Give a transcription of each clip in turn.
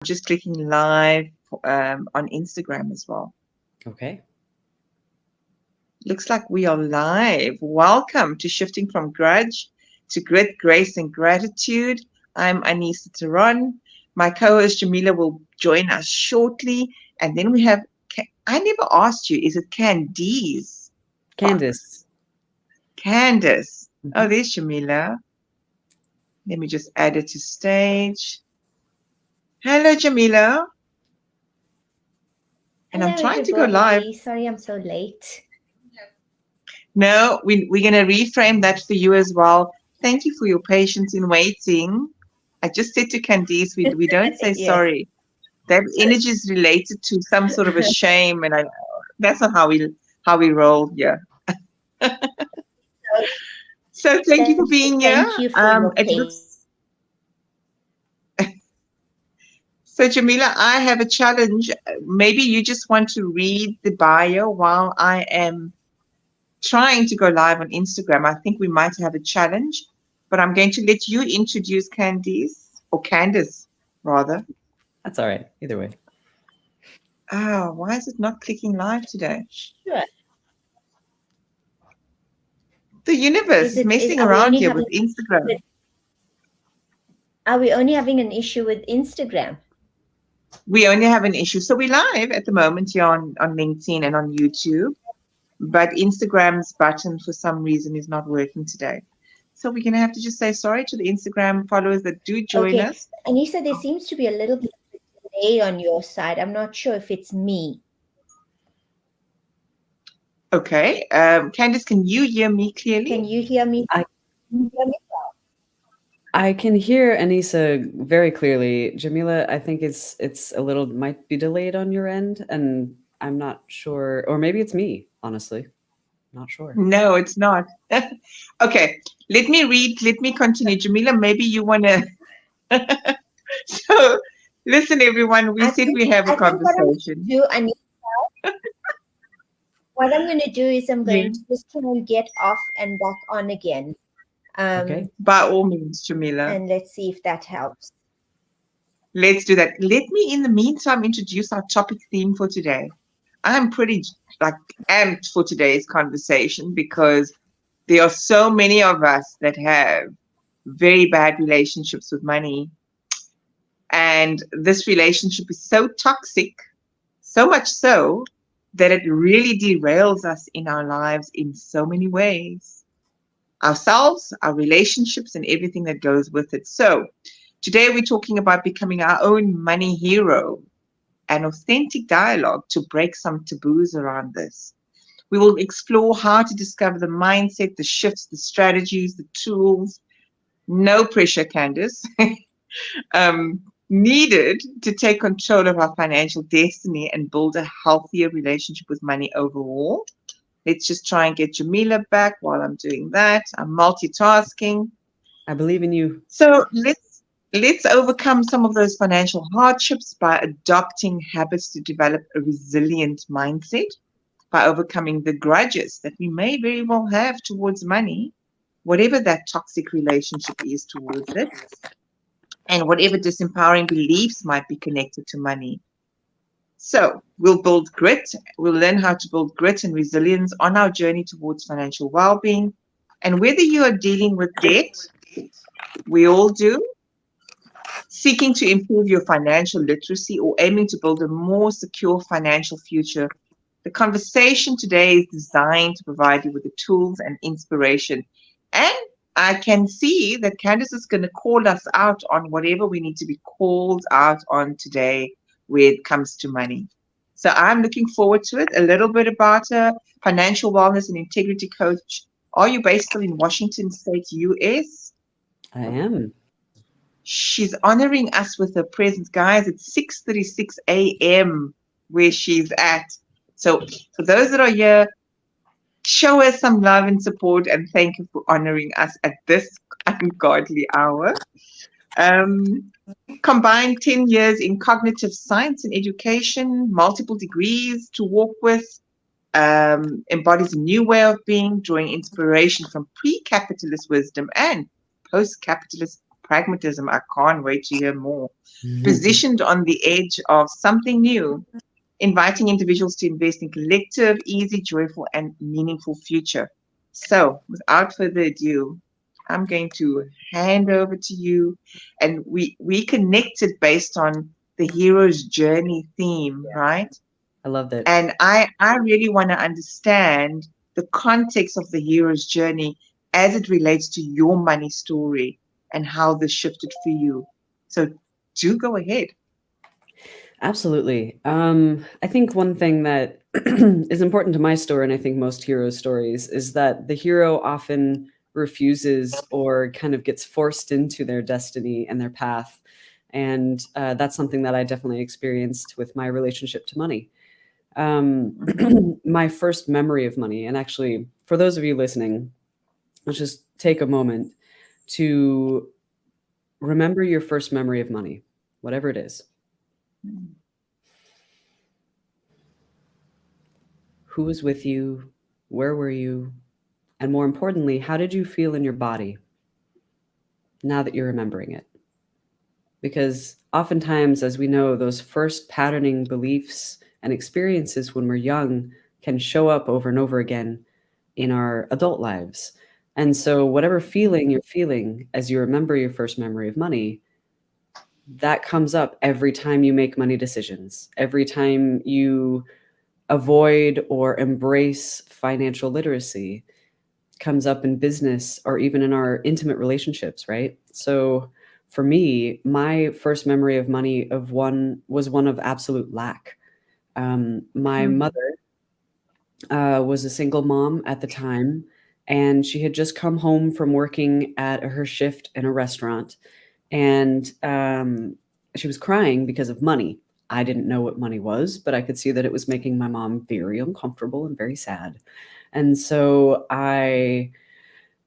just clicking live on Instagram as well. Okay. Looks like we are live. Welcome to Shifting from Grudge to Grit, Grace, and Gratitude. I'm Anissa Taron. My co-host Jamila will join us shortly. And then we have, I never asked you, is it Candis Candis. Fox? Candis. Oh, Mhm. there's Jamila. Let me just add it to stage. Hello, Jamila. And I'm Hello, trying to go live. everybody. Sorry I'm so late. No, we're going to reframe that for you as well. Thank you for your patience in waiting. I just said to Candice, we don't say Yes. sorry. That energy is related to some sort of a shame, and that's not how we roll here. So thank you for being here. Thank you for your It patience. looks so, Jamila. I have a challenge. Maybe you just want to read the bio while I am trying to go live on Instagram. I think we might have a challenge, but I'm going to let you introduce Candice, rather. That's all right. Either way. Oh, why is it not clicking live today? Sure. The universe is messing around here with Instagram. Are we only having an issue with Instagram? We only have an issue. So we're live at the moment here on LinkedIn and on YouTube, but Instagram's button for some reason is not working today. So we're going to have to just say sorry to the Instagram followers that do join us. Anissa, there seems to be a little bit of a delay on your side. I'm not sure if it's me. Okay. Candice, can you hear me clearly? Can you hear me? I can hear Anissa very clearly. Jamila, I think it's a little might be delayed on your end, and I'm not sure, or maybe it's me. Honestly, not sure. No, it's not. Okay, let me continue. Jamila, maybe you want to. So, listen, everyone, we said we have a conversation. What I'm going to do is I'm going to just try and get off and back on again. Okay. By all means, Jamila. And let's see if that helps. Let's do that. Let me, in the meantime, introduce our topic theme for today. I'm pretty amped for today's conversation because there are so many of us that have very bad relationships with money. And this relationship is so toxic, so much so that it really derails us in our lives in so many ways. Ourselves, our relationships, and everything that goes with it. So today we're talking about becoming our own money hero, an authentic dialogue to break some taboos around this. We will explore how to discover the mindset, the shifts, the strategies, the tools. No pressure, Candice. Needed to take control of our financial destiny and build a healthier relationship with money overall. Let's just try and get Jamila back while I'm doing that. I'm multitasking. I believe in you. So let's overcome some of those financial hardships by adopting habits to develop a resilient mindset, by overcoming the grudges that we may very well have towards money, whatever that toxic relationship is towards it, and whatever disempowering beliefs might be connected to money. So we'll build grit. We'll learn how to build grit and resilience on our journey towards financial well-being. And whether you are dealing with debt, we all do, seeking to improve your financial literacy, or aiming to build a more secure financial future, the conversation today is designed to provide you with the tools and inspiration. And I can see that Candice is going to call us out on whatever we need to be called out on today when it comes to money. So I'm looking forward to it. A little bit about her, financial wellness and integrity coach. Are you based in Washington State, US? I am. She's honoring us with her presence. Guys, it's 6:36 a.m. where she's at. So for those that are here, show us some love and support, and thank you for honoring us at this ungodly hour. Combined 10 years in cognitive science and education, multiple degrees to walk with, embodies a new way of being, drawing inspiration from pre-capitalist wisdom and post-capitalist pragmatism. I can't wait to hear more. Positioned on the edge of something new, inviting individuals to invest in collective, easy, joyful, and meaningful future. So, without further ado, I'm going to hand over to you, and we connected based on the hero's journey theme, right? I loved it. And I really want to understand the context of the hero's journey as it relates to your money story and how this shifted for you. So do go ahead. Absolutely. I think one thing that is important to my story, and I think most hero stories, is that the hero often refuses or kind of gets forced into their destiny and their path. And that's something that I definitely experienced with my relationship to money. My first memory of money, and actually, for those of you listening, let's just take a moment to remember your first memory of money, whatever it is. Who was with you? Where were you? And more importantly, how did you feel in your body now that you're remembering it? Because oftentimes, as we know, those first patterning beliefs and experiences when we're young can show up over and over again in our adult lives. And so, whatever feeling you're feeling as you remember your first memory of money, that comes up every time you make money decisions, every time you avoid or embrace financial literacy, comes up in business or even in our intimate relationships, right? So for me, my first memory of money was one of absolute lack. My mother was a single mom at the time, and she had just come home from working at her shift in a restaurant, and she was crying because of money. I didn't know what money was, but I could see that it was making my mom very uncomfortable and very sad. And so I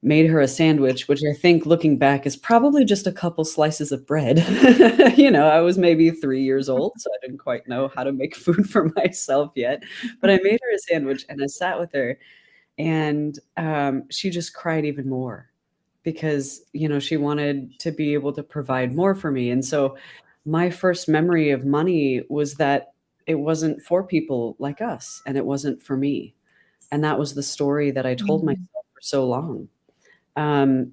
made her a sandwich, which I think looking back is probably just a couple slices of bread. I was maybe 3 years old, so I didn't quite know how to make food for myself yet. But I made her a sandwich and I sat with her, and she just cried even more because, she wanted to be able to provide more for me. And so my first memory of money was that it wasn't for people like us, and it wasn't for me. And that was the story that I told myself for so long. And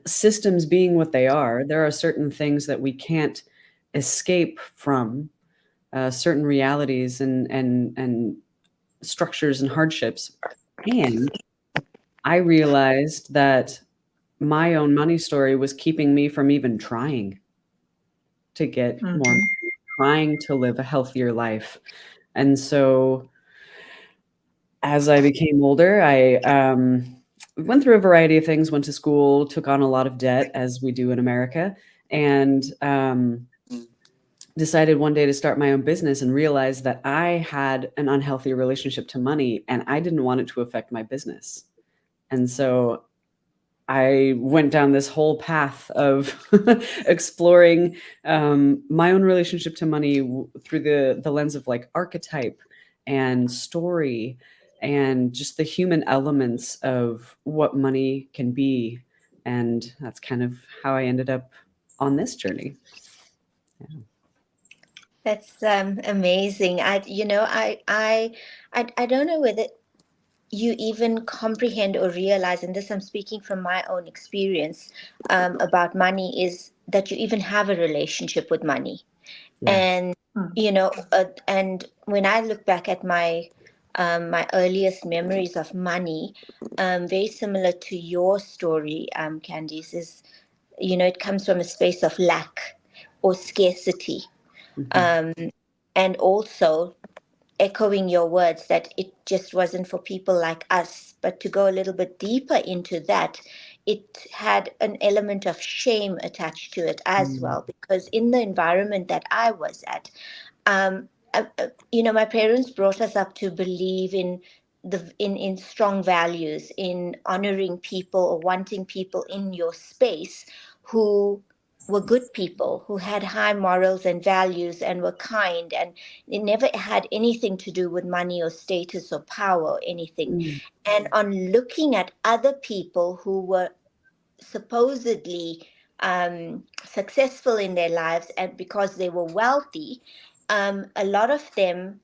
systems being what they are, there are certain things that we can't escape from, certain realities and structures and hardships. And I realized that my own money story was keeping me from even trying to get more money, trying to live a healthier life. And so as I became older, I went through a variety of things, went to school, took on a lot of debt, as we do in America, and decided one day to start my own business and realized that I had an unhealthy relationship to money and I didn't want it to affect my business. And so I went down this whole path of exploring my own relationship to money through the lens of like archetype and story and just the human elements of what money can be. And that's kind of how I ended up on this journey. Yeah. That's amazing. I don't know whether you even comprehend or realize, and this I'm speaking from my own experience about money, is that you even have a relationship with money. Yeah. And and when I look back at my earliest memories of money, very similar to your story, Candice, is it comes from a space of lack or scarcity, Mm-hmm. and also echoing your words that it just wasn't for people like us. But to go a little bit deeper into that, it had an element of shame attached to it as well, because in the environment that I was at, my parents brought us up to believe in in strong values, in honoring people or wanting people in your space who were good people, who had high morals and values and were kind, and it never had anything to do with money or status or power or anything. Mm. And on looking at other people who were supposedly successful in their lives, and because they were wealthy, a lot of them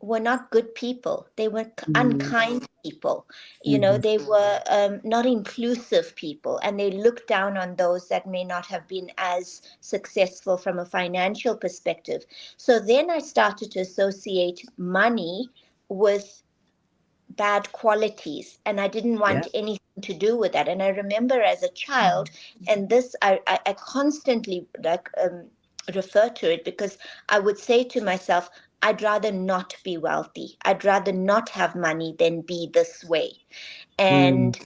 were not good people. They were Mm, unkind people. mhm. They were not inclusive people, and they looked down on those that may not have been as successful from a financial perspective. So then I started to associate money with bad qualities, and I didn't Yeah. want anything to do with that. And I remember as a child, and this I constantly refer to it, because I would say to myself, I'd rather not be wealthy, I'd rather not have money than be this way. Mm, And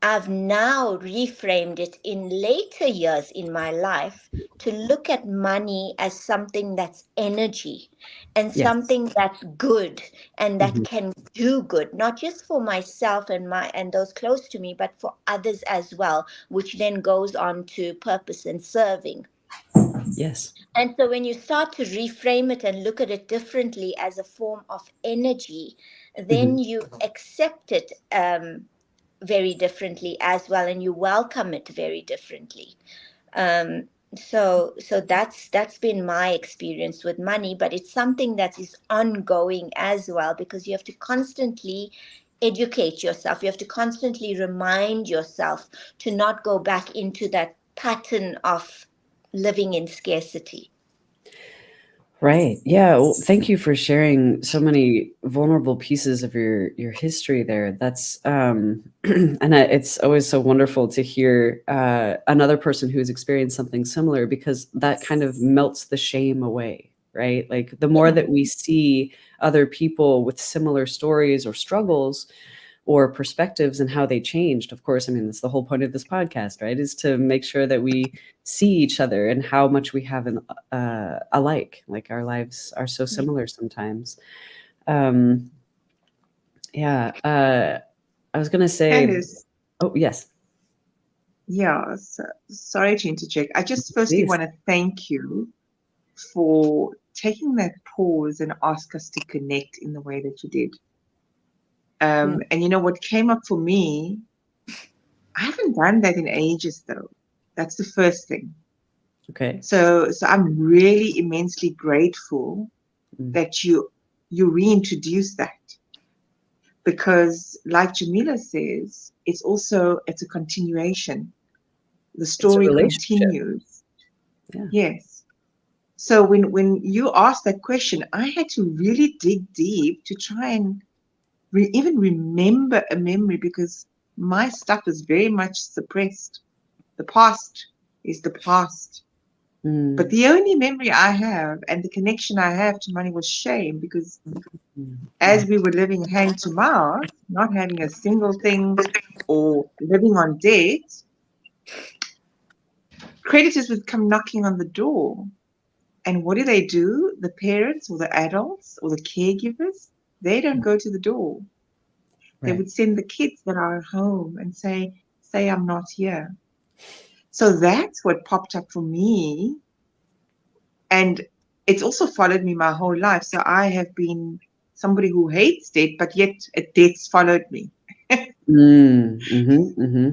I've now reframed it in later years in my life to look at money as something that's energy, and yes. something that's good, and that Mhm. can do good, not just for myself and those close to me, but for others as well, which then goes on to purpose and serving. Yes. And so when you start to reframe it and look at it differently as a form of energy, then Mhm. you accept it very differently as well, and you welcome it very differently. um, so that's been my experience with money, but it's something that is ongoing as well, because you have to constantly educate yourself, you have to constantly remind yourself to not go back into that pattern of living in scarcity. Right. Yeah. Well, thank you for sharing so many vulnerable pieces of your history there. That's and it's always so wonderful to hear another person who's experienced something similar, because that kind of melts the shame away, right? Like the more Yeah. that we see other people with similar stories or struggles or perspectives and how they changed. Of course, I mean, that's the whole point of this podcast, right? Is to make sure that we see each other and how much we have alike. Like our lives are so similar sometimes. Um, yeah. I was gonna say, Candice, oh yes, yeah, so, sorry to interject. I just firstly please. want to thank you for taking that pause and ask us to connect in the way that you did. Yeah. And you know what came up for me, I haven't done that in ages though. That's the first thing. Okay. So I'm really immensely grateful Mm. that you reintroduced that, because like Jamila says, it's a continuation. The It's a story relationship. continues. Yeah. Yes. So when you asked that question, I had to really dig deep to try and even remember a memory, because my stuff is very much suppressed. The past is the past. But Mm. the only memory I have and the connection I have to money was shame, because Mm. as we were living hand to mouth, not having a single thing or living on debt, creditors would come knocking on the door. And what do? The parents or the adults or the caregivers, they don't go to the door. They Right. would send the kids that are at home and say I'm not here. So that's what popped up for me. And it's also followed me my whole life. So I have been somebody who hates debt, but yet debt's followed me. Mm. Mm-hmm. Mm-hmm.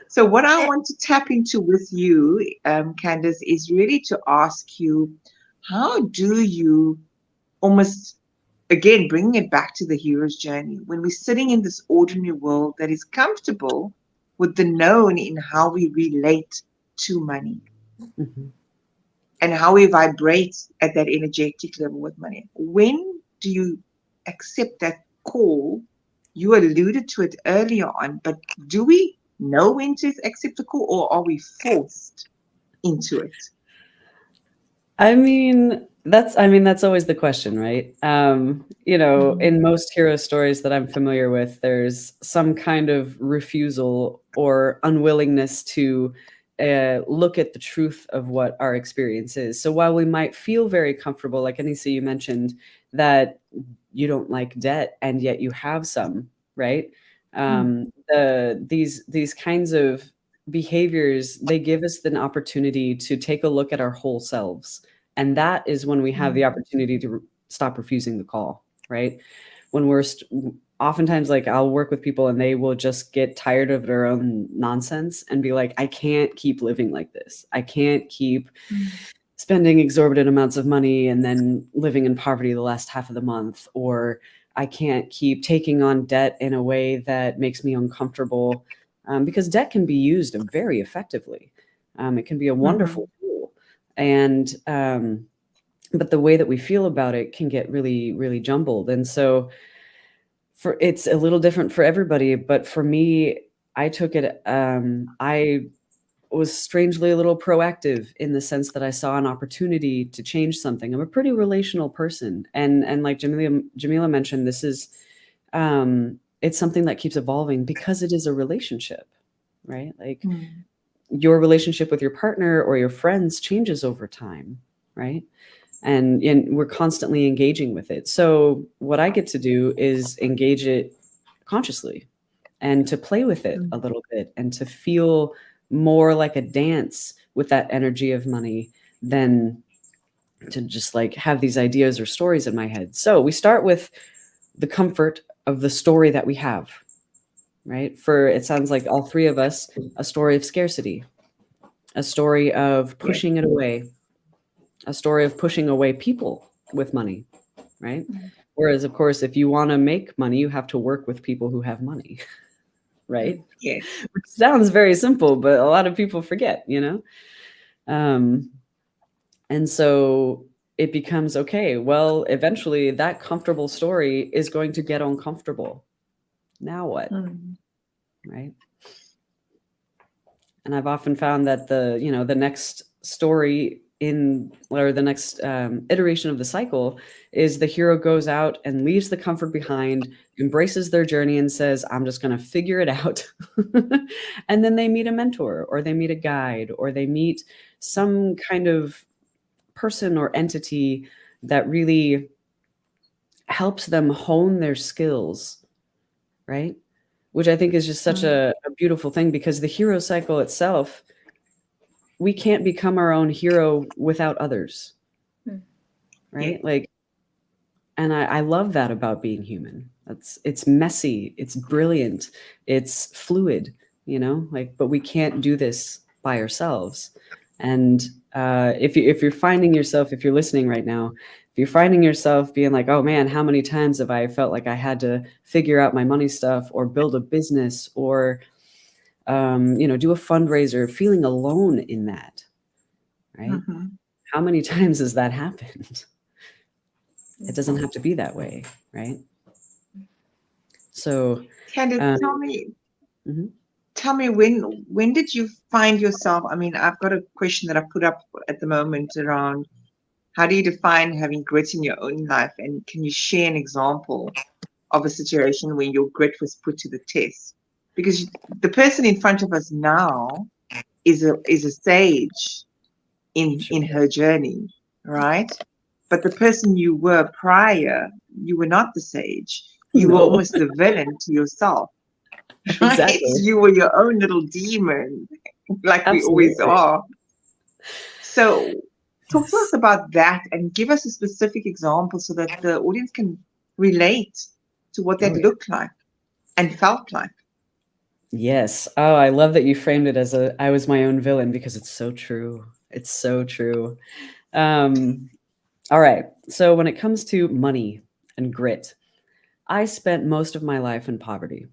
So what I want to tap into with you, Candice, is really to ask you, how do you almost, again, bringing it back to the hero's journey, when we're sitting in this ordinary world that is comfortable with the known in how we relate to money Mm-hmm. and how we vibrate at that energetic level with money, when do you accept that call? You alluded to it earlier on, but do we know when to accept the call, or are we forced into it? I mean that's always the question, right? In most hero stories that I'm familiar with, there's some kind of refusal or unwillingness to look at the truth of what our experience is. So while we might feel very comfortable, like Anissa, you mentioned that you don't like debt and yet you have some, right? These kinds of behaviors, they give us an opportunity to take a look at our whole selves, and that is when we have the opportunity to stop refusing the call, right? When oftentimes like I'll work with people and they will just get tired of their own nonsense and be like, I can't keep living like this. I can't keep spending exorbitant amounts of money and then living in poverty the last half of the month, or I can't keep taking on debt in a way that makes me uncomfortable, because debt can be used very effectively. It can be a wonderful tool, and but the way that we feel about it can get really, really jumbled. And so it's a little different for everybody, but for me, I took it, I was strangely a little proactive in the sense that I saw an opportunity to change something. I'm a pretty relational person. And like Jamila mentioned, this is, it's something that keeps evolving because it is a relationship, right? Like your relationship with your partner or your friends changes over time, right? And we're constantly engaging with it. So what I get to do is engage it consciously and to play with it a little bit and to feel more like a dance with that energy of money than to just like have these ideas or stories in my head. So we start with the comfort of the story that we have, right? For it sounds like all three of us, a story of scarcity, a story of pushing it away, a story of pushing away people with money, right? Whereas, of course, if you want to make money, you have to work with people who have money, right? Yes. Which sounds very simple, but a lot of people forget, you know? And so it becomes, okay, well, eventually that comfortable story is going to get uncomfortable. Now what? Right? And I've often found that the next story or the next iteration of the cycle is the hero goes out and leaves the comfort behind, embraces their journey and says, I'm just going to figure it out. And then they meet a mentor or they meet a guide or they meet some kind of person or entity that really helps them hone their skills, right? Which I think is just such a beautiful thing, because the hero cycle itself, we can't become our own hero without others, right? Yeah. Like, and I love that about being human. It's messy, it's brilliant, it's fluid, like, but we can't do this by ourselves. And if you're finding yourself, if you're listening right now, if you're finding yourself being like, oh man, how many times have I felt like I had to figure out my money stuff or build a business or do a fundraiser, feeling alone in that, right? How many times has that happened? It doesn't have to be that way, right? So, Candis, tell me when did you find yourself? I mean, I've got a question that I put up at the moment around how do you define having grit in your own life, and can you share an example of a situation where your grit was put to the test? Because the person in front of us now is a sage in her journey, right? But the person you were prior, you were not the sage. You were almost the villain to yourself. Right? Exactly. You were your own little demon, like we always are. So talk to us about that and give us a specific example so that the audience can relate to what that looked like and felt like. Yes. Oh, I love that you framed it as I was my own villain, because it's so true. It's so true. All right. So when it comes to money and grit, I spent most of my life in poverty.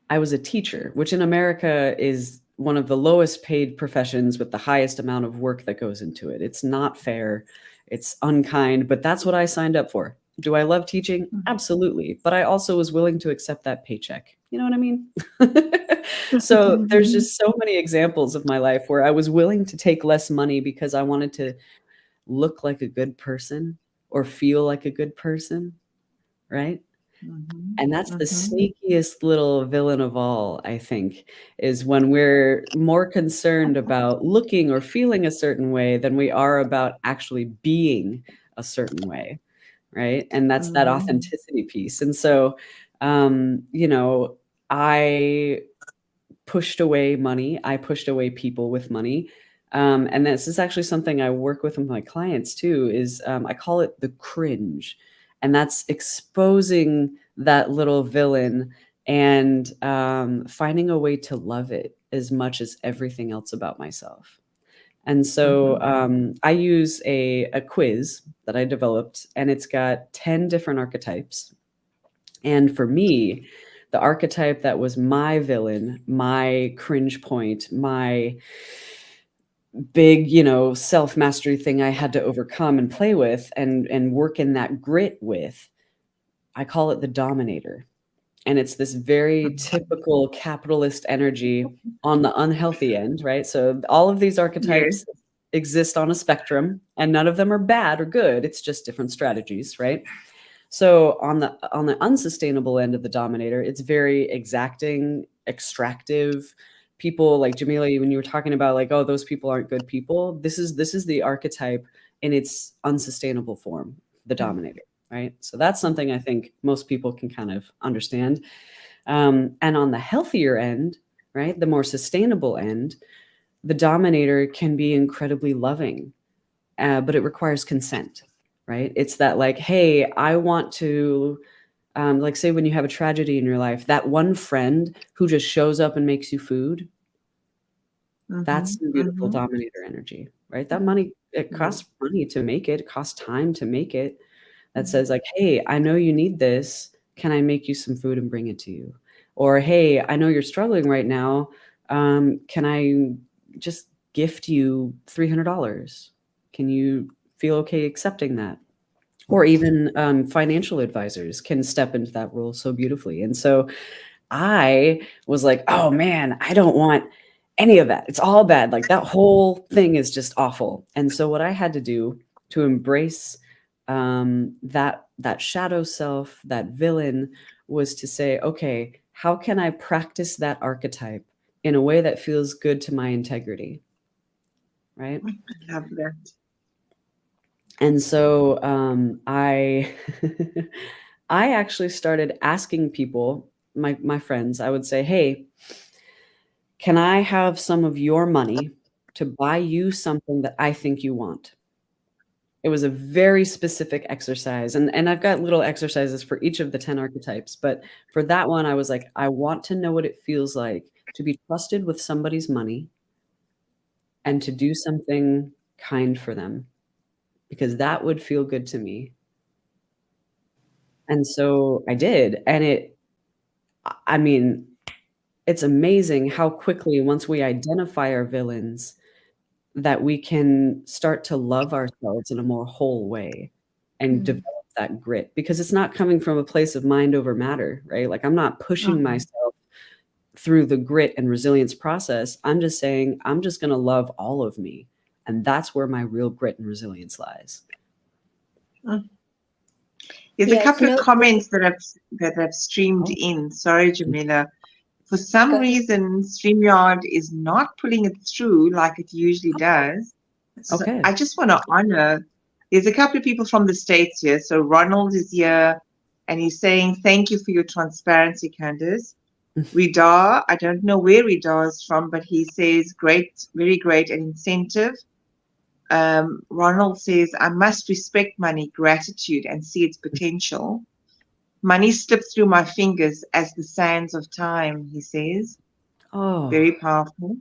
I was a teacher, which in America is one of the lowest paid professions with the highest amount of work that goes into it. It's not fair. It's unkind, but that's what I signed up for. Do I love teaching? Absolutely. But I also was willing to accept that paycheck. You know what I mean? So there's just so many examples of my life where I was willing to take less money because I wanted to look like a good person or feel like a good person, right? And that's the sneakiest little villain of all, I think, is when we're more concerned about looking or feeling a certain way than we are about actually being a certain way, right? And that's that authenticity piece. And so, I pushed away money. I pushed away people with money. And this is actually something I work with my clients too, is I call it the cringe. And that's exposing that little villain and finding a way to love it as much as everything else about myself. And so Mm-hmm. I use a quiz that I developed, and it's got 10 different archetypes. And for me, the archetype that was my villain, my cringe point, my big, self mastery thing I had to overcome and play with and work in that grit with, I call it the dominator. And it's this very typical capitalist energy on the unhealthy end, right? So all of these Yes. archetypes exist on a spectrum, and none of them are bad or good. It's just different strategies, right? So on the unsustainable end of the dominator, it's very exacting, extractive. People like Jamila, when you were talking about like, oh, those people aren't good people. This is the archetype in its unsustainable form, the dominator, right? So that's something I think most people can kind of understand. And on the healthier end, right, the more sustainable end, the dominator can be incredibly loving, but it requires consent, right? It's that like, hey, I want to, like, say when you have a tragedy in your life, that one friend who just shows up and makes you food, Mm-hmm. that's some beautiful Mm-hmm. dominator energy, right? That money, it Yes. costs money to make it, it costs time to make it. That Mm-hmm. says like, hey, I know you need this. Can I make you some food and bring it to you? Or hey, I know you're struggling right now. Can I just gift you $300? Can you feel okay accepting that? Or even financial advisors can step into that role so beautifully. And so I was like, oh man, I don't want any of that. It's all bad. Like that whole thing is just awful. And so what I had to do to embrace that shadow self, that villain, was to say, okay, how can I practice that archetype in a way that feels good to my integrity, right? I love that. And so I I actually started asking people, my friends, I would say, hey, can I have some of your money to buy you something that I think you want? It was a very specific exercise. And I've got little exercises for each of the 10 archetypes. But for that one, I was like, I want to know what it feels like to be trusted with somebody's money and to do something kind for them, because that would feel good to me. And so I did. And I mean, it's amazing how quickly, once we identify our villains, that we can start to love ourselves in a more whole way and Mm. develop that grit, because it's not coming from a place of mind over matter, right? Like I'm not pushing Mm-hmm. myself through the grit and resilience process. I'm just saying, I'm just going to love all of me. And that's where my real grit and resilience lies. There's a Yeah, couple of this comments that have streamed Oh, in. Sorry, Jamila. For some go ahead. reason, StreamYard is not pulling it through like it usually does. So okay. I just want to honor. There's a couple of people from the States here. So Ronald is here and he's saying, thank you for your transparency, Candice. Ridar, I don't know where Ridar is from, but he says, great, very great, and incentive. Ronald says, I must respect money, gratitude, and see its potential. Money slips through my fingers as the sands of time, he says. Oh, Very powerful.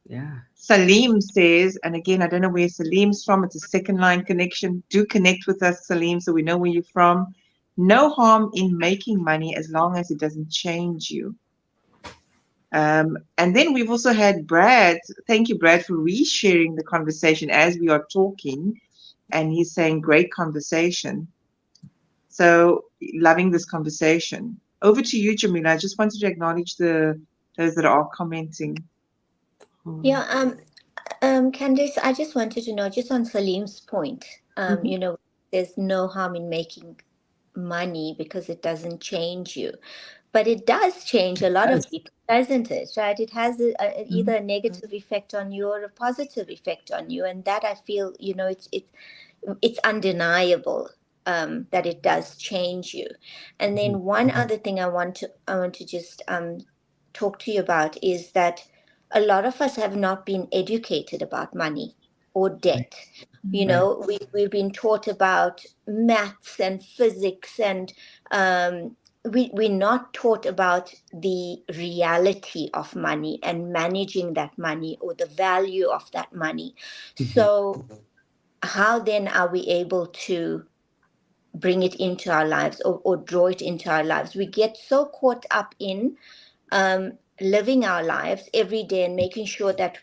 yeah. Salim says, and again, I don't know where Salim's from. It's a second line connection. Do connect with us, Salim, so we know where you're from. No harm in making money as long as it doesn't change you. And then we've also had Brad. Thank you, Brad, for resharing the conversation as we are talking. And he's saying, great conversation. So loving this conversation. Over to you, Jamila. I just wanted to acknowledge those that are commenting. Oh, Yeah, Candice, I just wanted to know, just on Salim's point, mhm. there's no harm in making money because it doesn't change you. But it does change a lot of Yes. people, doesn't it? Right? It has either a Mhm. negative effect on you or a positive effect on you, and that I feel, it's undeniable, that it does change you. And Mhm. then one other thing I want to just talk to you about is that a lot of us have not been educated about money or Right. debt. You Right. know, we've been taught about maths and physics, and we're not taught about the reality of money and managing that money or the value of that money. Mhm. So how then are we able to bring it into our lives, or draw it into our lives? We get so caught up in living our lives every day and making sure that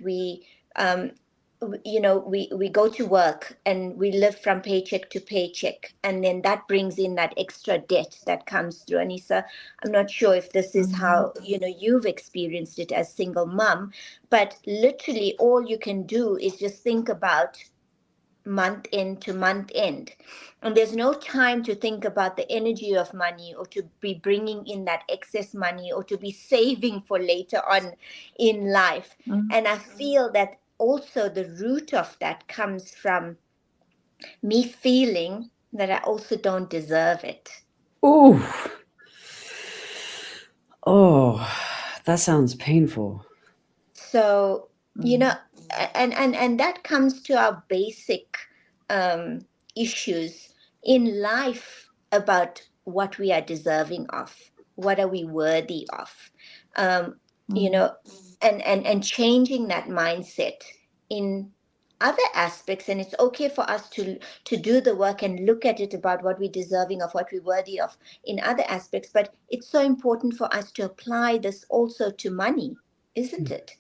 um, we go to work and we live from paycheck to paycheck, and then that brings in that extra debt that comes through. Anissa, I'm not sure if this is Mhm. how you've experienced it as single mom, but literally all you can do is just think about month end to month end, and there's no time to think about the energy of money, or to be bringing in that excess money, or to be saving for later on in life. Mhm. And I feel that also the root of that comes from me feeling that I also don't deserve it. Ooh. Oh, that sounds painful. So, you know, Mhm. and that comes to our basic um, issues in life about what we are deserving of, what are we worthy of, um, you Mhm. know, and changing that mindset in other aspects. And it's okay for us to do the work and look at it about what we're deserving of, what we're worthy of in other aspects. But it's so important for us to apply this also to money, isn't it?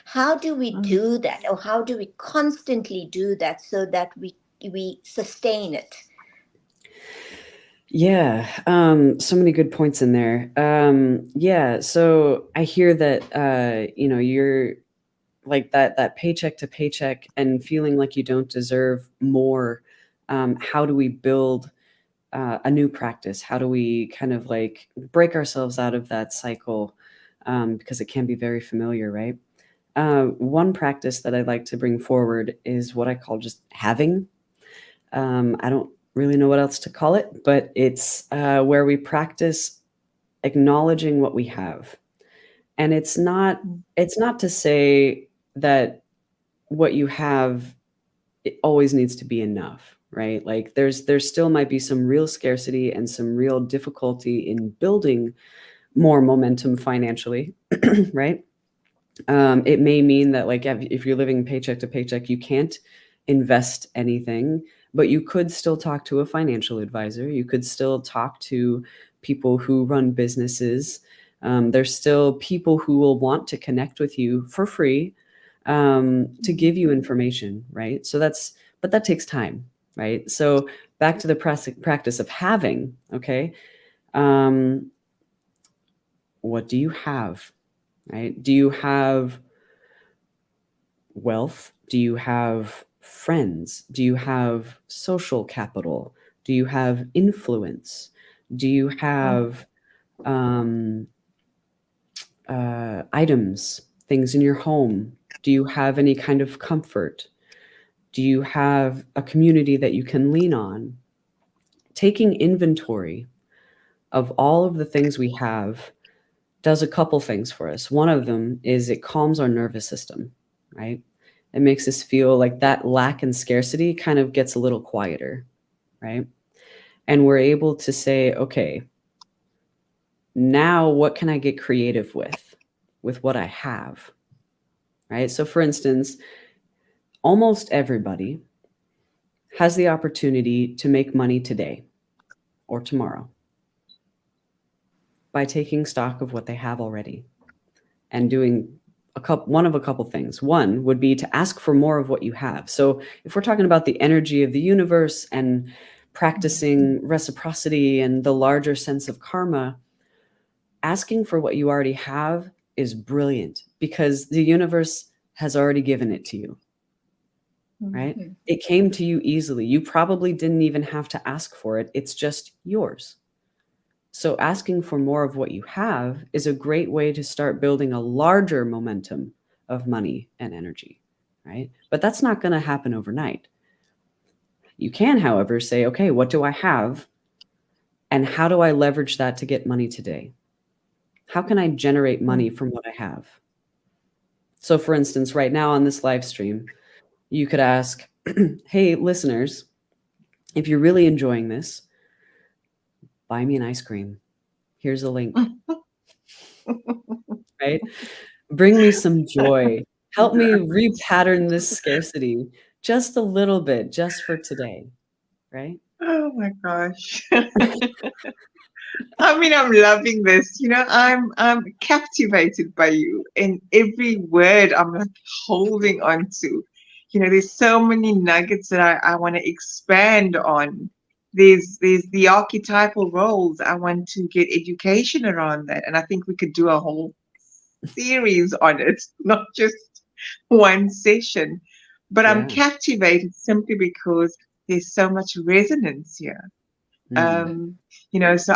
How do we Mhm. do that, or how do we constantly do that so that we sustain it? Yeah, so many good points in there. Yeah, so I hear that you're like that paycheck to paycheck and feeling like you don't deserve more. How do we build a new practice? How do we kind of like break ourselves out of that cycle? Because it can be very familiar, right? One practice that I'd like to bring forward is what I call just having. I don't really know what else to call it, but it's where we practice acknowledging what we have. And it's not to say that what you have it always needs to be enough, right? Like there's still might be some real scarcity and some real difficulty in building more momentum financially, right? It may mean that like if you're living paycheck to paycheck, you can't invest anything, but you could still talk to a financial advisor. You could still talk to people who run businesses. There's still people who will want to connect with you for free to give you information, right? But that takes time, right? So back to the practice of having, okay? Um, what do you have, right? Do you have wealth? Do you have friends? Do you have social capital? Do you have influence? Do you Mhm. have items, things in your home? Do you have any kind of comfort? Do you have a community that you can lean on? Taking inventory of all of the things we have does a couple things for us. One of them is it calms our nervous system, right? It makes us feel like that lack and scarcity kind of gets a little quieter, right? And we're able to say, okay, now what can I get creative with what I have, right? So, for instance, almost everybody has the opportunity to make money today or tomorrow by taking stock of what they have already and doing one of a couple things. One would be to ask for more of what you have. So if we're talking about the energy of the universe and practicing reciprocity and the larger sense of karma, asking for what you already have is brilliant because the universe has already given it to you, right? Mhm. It came to you easily. You probably didn't even have to ask for it. It's just yours. So asking for more of what you have is a great way to start building a larger momentum of money and energy, right? But that's not going to happen overnight. You can, however, say, okay, what do I have? And how do I leverage that to get money today? How can I generate money from what I have? So, for instance, right now on this live stream, you could ask, Hey, listeners, if you're really enjoying this, buy me an ice cream. Here's a link, right? Bring me some joy. Help me repattern this scarcity just a little bit, just for today, right? Oh my gosh. I mean, I'm loving this. I'm captivated by you, and every word I'm like holding on to. There's so many nuggets that I want to expand on. There's the archetypal roles. I want to get education around that, and I think we could do a whole series on it, not just one session. But I'm Yeah. captivated simply because there's so much resonance here. Mm. So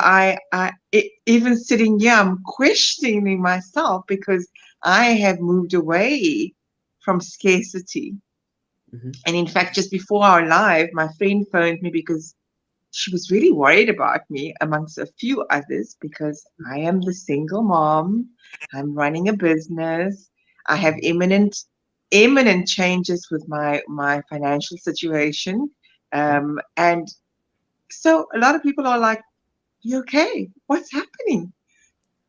even sitting here, I'm questioning myself because I have moved away from scarcity. Mhm. And in fact, just before our live, my friend phoned me because she was really worried about me, amongst a few others, because I am the single mom. I'm running a business. I have imminent changes with my financial situation. And so a lot of people are like, "You okay? What's happening?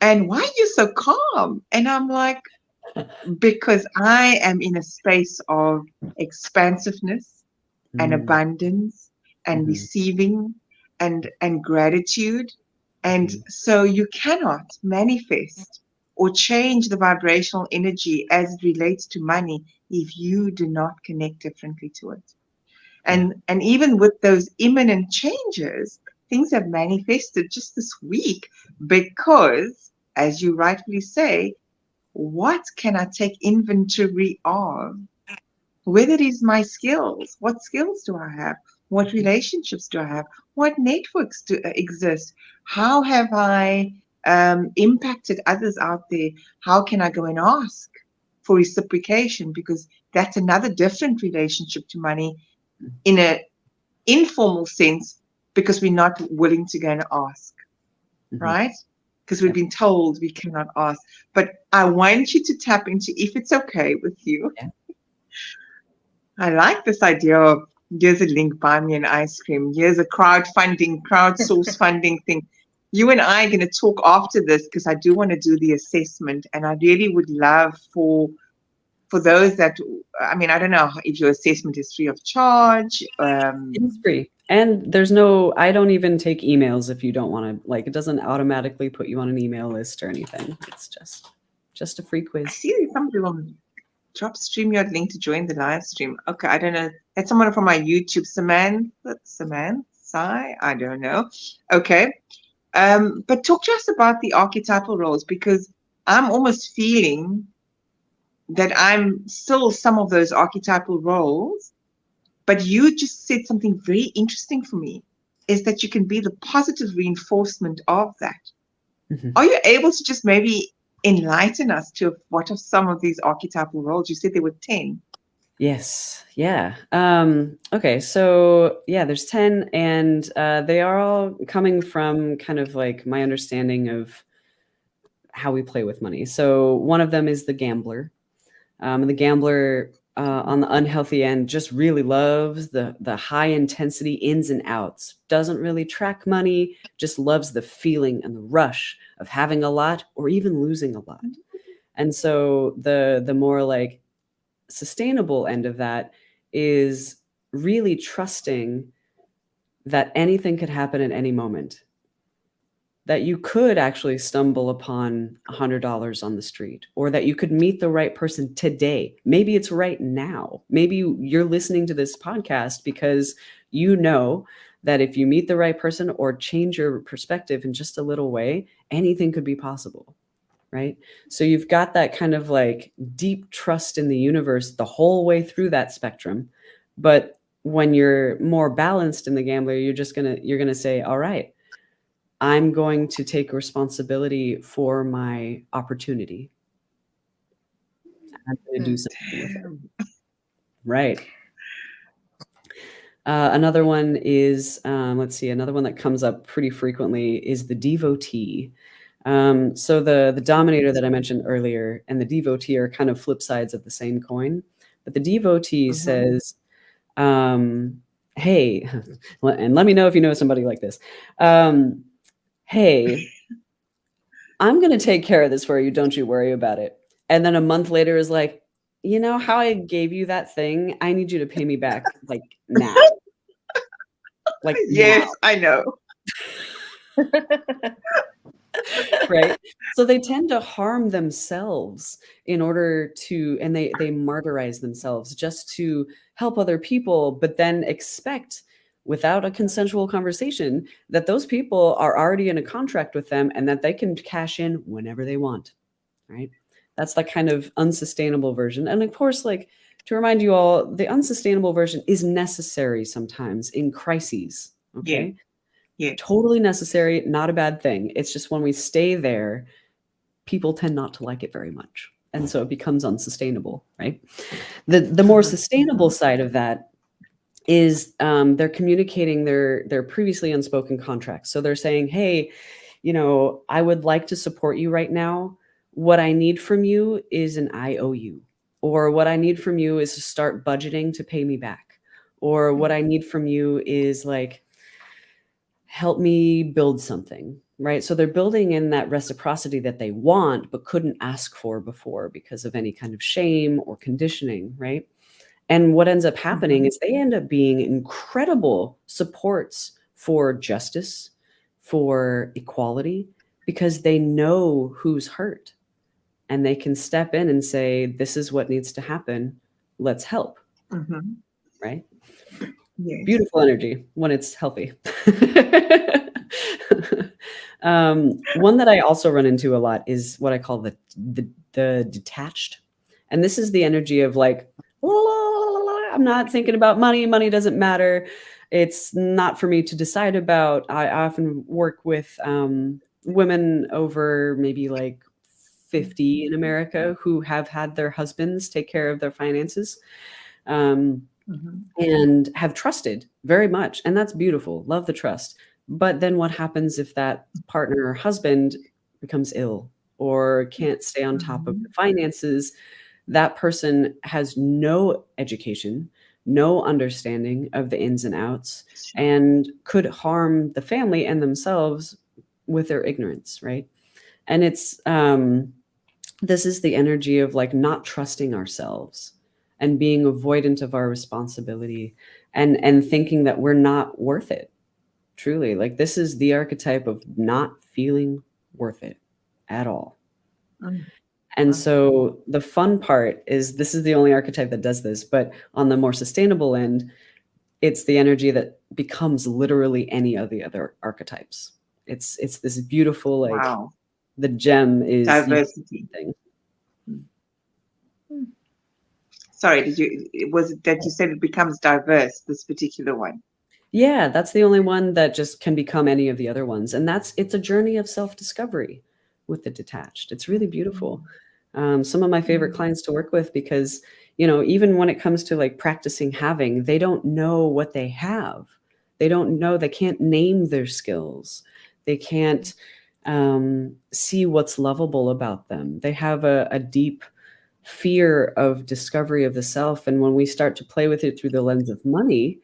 And why are you so calm?" And I'm like, because I am in a space of expansiveness and Mm. abundance and Mhm. receiving and gratitude. And Mhm. so you cannot manifest or change the vibrational energy as it relates to money if you do not connect differently to it. Yeah. And even with those imminent changes, things have manifested just this week because, as you rightfully say, what can I take inventory of? Whether it is my skills, what skills do I have? What Mhm. relationships do I have? What networks do exist? How have I impacted others out there? How can I go and ask for reciprocation? Because that's another different relationship to money in a informal sense, because we're not willing to go and ask, Mhm. right? Because we've Yep. been told we cannot ask. But I want you to tap into, if it's okay with you. Yeah. I like this idea of, here's a link, buy me an ice cream. Here's a crowdsource funding thing. You and I are going to talk after this because I do want to do the assessment, and I really would love for those that, I mean, I don't know if your assessment is free of charge. It is free. And I don't even take emails if you don't want to, like, it doesn't automatically put you on an email list or anything. It's just a free I quiz. see there's somebody on drop StreamYard link to join the live stream. Okay, I don't know. That's someone from my YouTube, Samantha, I don't know. Okay. But talk to us about the archetypal roles, because I'm almost feeling that I'm still some of those archetypal roles, but you just said something very interesting for me, is that you can be the positive reinforcement of that. Mhm. Are you able to just maybe enlighten us to what are some of these archetypal roles? You said there were 10. Yes. Yeah. Okay. So yeah, there's 10, and they are all coming from kind of like my understanding of how we play with money. So one of them is the gambler. And the gambler on the unhealthy end just really loves the high intensity ins and outs. Doesn't really track money. Just loves the feeling and the rush of having a lot or even losing a lot. And so the more like sustainable end of that is really trusting that anything could happen at any moment, that you could actually stumble upon $100 on the street, or that you could meet the right person today. Maybe it's right now. Maybe you're listening to this podcast because you know that if you meet the right person or change your perspective in just a little way, anything could be possible, right? So you've got that kind of like deep trust in the universe the whole way through that spectrum. But when you're more balanced in the gambler, you're gonna say, all right, I'm going to take responsibility for my opportunity. I'm going to do something with it. Damn. Right. Another one is, let's see, another one that comes up pretty frequently is the devotee. So the dominator that I mentioned earlier and the devotee are kind of flip sides of the same coin. But the devotee Mhm. says, Hey, and let me know if you know somebody like this. Hey, I'm going to take care of this for you. Don't you worry about it. And then a month later is like, you know how I gave you that thing? I need you to pay me back like now. Like now. Yes, I know. Right? So they tend to harm themselves in order to, and they martyrize themselves just to help other people, but then expect without a consensual conversation that those people are already in a contract with them and that they can cash in whenever they want. Right? That's the kind of unsustainable version. And of course, like to remind you all, the unsustainable version is necessary sometimes in crises. Yes, Okay. yes. Totally necessary, not a bad thing. It's just when we stay there, people tend not to like it very much. And so it becomes unsustainable, right? The more Mhm. sustainable side of that is they're communicating their previously unspoken contracts. So they're saying, hey, you know, I would like to support you right now. What I need from you is an IOU, or what I need from you is to start budgeting to pay me back, or what I need from you is like help me build something, right? So they're building in that reciprocity that they want but couldn't ask for before because of any kind of shame or conditioning, right? And what ends up happening Mhm. is they end up being incredible supports for justice, for equality, because they know who's hurt and they can step in and say, this is what needs to happen. Let's help, Mhm. right? Yes. Beautiful energy when it's healthy. One that I also run into a lot is what I call the detached, and this is the energy of like, "La, la, la, la, la, I'm not thinking about money. Money doesn't matter. It's not for me to decide about." I often work with women over maybe like 50 in America who have had their husbands take care of their finances. Um, Mhm. and have trusted very much. And that's beautiful. Love the trust. But then what happens if that partner or husband becomes ill or can't stay on top of the Mhm. finances? That person has no education, no understanding of the ins and outs, Sure. and could harm the family and themselves with their ignorance, right? And it's this is the energy of like not trusting ourselves and being avoidant of our responsibility and thinking that we're not worth it. Truly, like this is the archetype of not feeling worth it at all. Mm. And Mm. so the fun part is this is the only archetype that does this, but on the more sustainable end, it's the energy that becomes literally any of the other archetypes. It's this beautiful like Wow. the gem is you Diversity. thing. Mm. Mm. Sorry, was it that you said it becomes diverse, this particular one? Yeah, that's the only one that just can become any of the other ones. And it's a journey of self-discovery with the detached. It's really beautiful. Mm. Some of my favorite Mm. clients to work with because, you know, even when it comes to like practicing having, they don't know what they have. They don't know, they can't name their skills. They can't see what's lovable about them. They have a deep fear of discovery of the self. And when we start to play with it through the lens of money,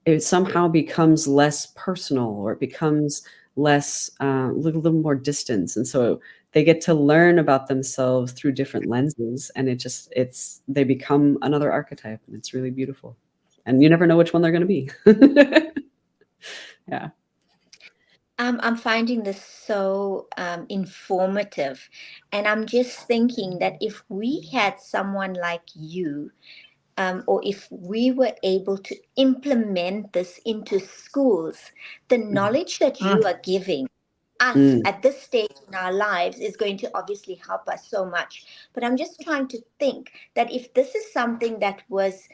it somehow becomes less personal or it becomes less little more distance, and so they get to learn about themselves through different lenses, and it's they become another archetype, and it's really beautiful, and you never know which one they're going to be. Yeah. I'm finding this so informative. And I'm just thinking that if we had someone like you, or if we were able to implement this into schools, the Mhm. knowledge that you Mm. are giving us Mm. at this stage in our lives is going to obviously help us so much. But I'm just trying to think that if this is something that was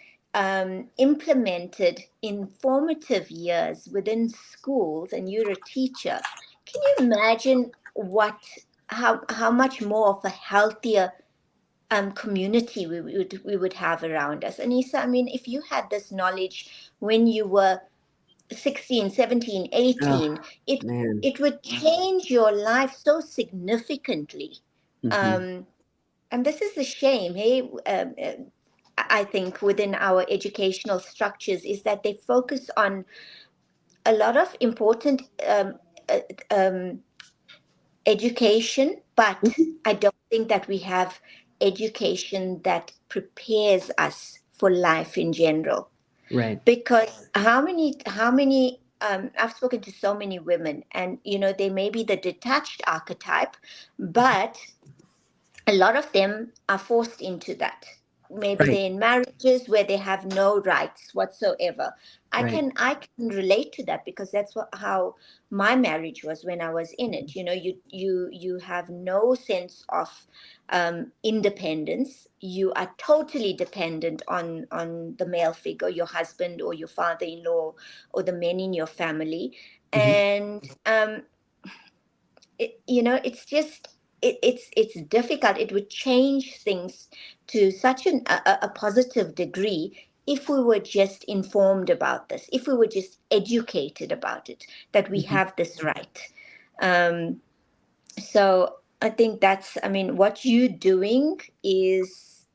implemented in formative years within schools and you're a teacher, can you imagine how much more of a healthier community we would have around us? And Isa, I mean, if you had this knowledge when you were 16, 17, Oh 18, it man. it would change your life so significantly. Hmm. um and this is a shame, hey. I think, within our educational structures is that they focus on a lot of important uh, um, education, but Mhm. I don't think that we have education that prepares us for life in general. Right. Because how many I've spoken to so many women, and they may be the detached archetype, but a lot of them are forced into that. Maybe Right. they're in marriages where they have no rights whatsoever. i Right. can i can relate to that, because that's how my marriage was when I was in it. You have no sense of independence. You are totally dependent on the male figure, your husband or your father-in-law, or the men in your family. Mhm. And it's just it's difficult. It would change things to such a positive degree if we were just informed about this, if we were just educated about it, that we Mhm. have this right. Um, so I think that's, what you're doing is